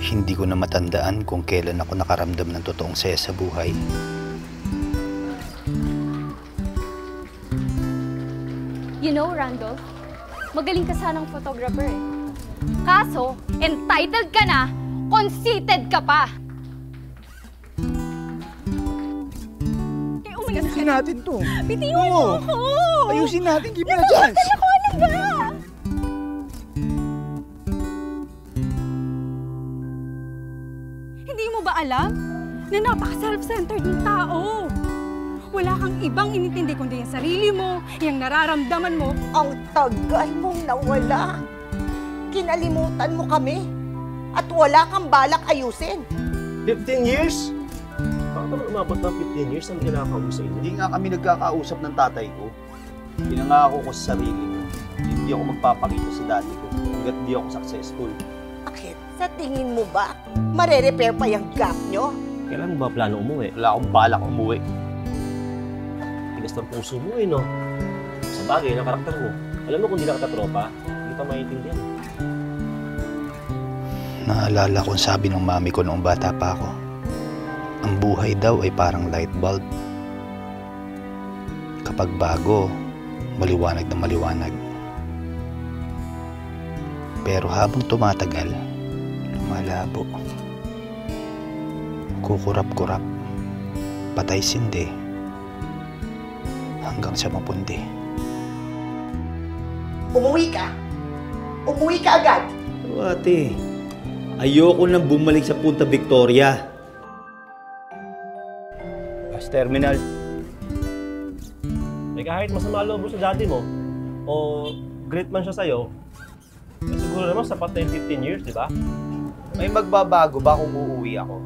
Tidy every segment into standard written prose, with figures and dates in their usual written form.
Hindi ko na matandaan kung kailan ako nakaramdam ng totoong saya sa buhay. You know, Randolph, magaling ka sanang photographer eh. Kaso, entitled ka na, conceited ka pa. Ayusin natin to. Bitiwan mo ako! Ayusin natin, give me a chance! Ako, ano ba? Hindi mo ba alam na napaka-self-centered ng tao? Wala kang ibang inintindi kundi yung sarili mo, yung nararamdaman mo. Ang tagal mong nawala. Kinalimutan mo kami. At wala kang balak ayusin. 15 years? Bakit naman umabot ng 15 years ang kinakausap niyo? Hindi nga kami nagkakausap ng tatay ko. Pinangako ko sa sarili ko. Hindi ako magpapakita sa daddy ko hanggat hindi ako successful. Bakit? Sa tingin mo ba, mare-repair pa yung gap nyo? Kailan mo ba plano umuwi? Wala akong balak umuwi. Tigas ng puso mo no? Sa bagay, ng karakter mo. Alam mo kung di na katatropa, hindi pa maintindihan. Naalala kong sabi ng mami ko noong bata pa ako. Ang buhay daw ay parang light bulb. Kapag bago, maliwanag na maliwanag. Pero habang tumatagal, lumalabo. Kukurap-kurap, patay sindi, hanggang sa mapundi. Umuwi ka. Umuwi ka agad. Pero ate, ayoko nang bumalik sa Punta Victoria. Bus terminal. Eh kahit masama loob mo sa daddy mo, o great man siya sa'yo, eh siguro naman sapat na yung 15 years, di ba? May magbabago ba kung uuwi ako?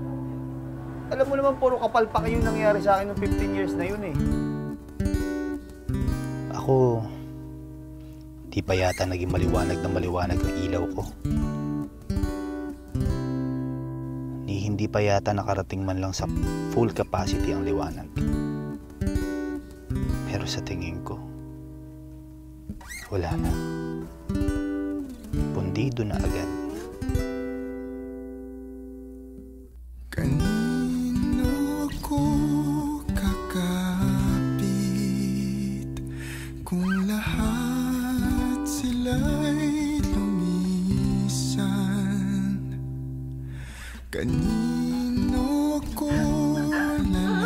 Alam mo naman, puro kapalpak yung nangyari sa akin ng 15 years na yun eh. Ako, di pa yata naging maliwanag na maliwanag ang ilaw ko. Hindi pa yata nakarating man lang sa full capacity ang liwanag. Pero sa tingin ko, wala na. Pundido na agad. Kanino ako kakapit kung lahat sila'y lumisan? Kanino ako lalapit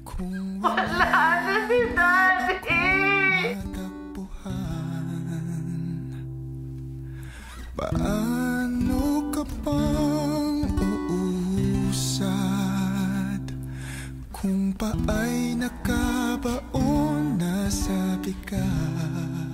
kung wala na si Daddy? Matagpuan. Paano ka pang uusad kung paa'y nakabaon na sa bigat?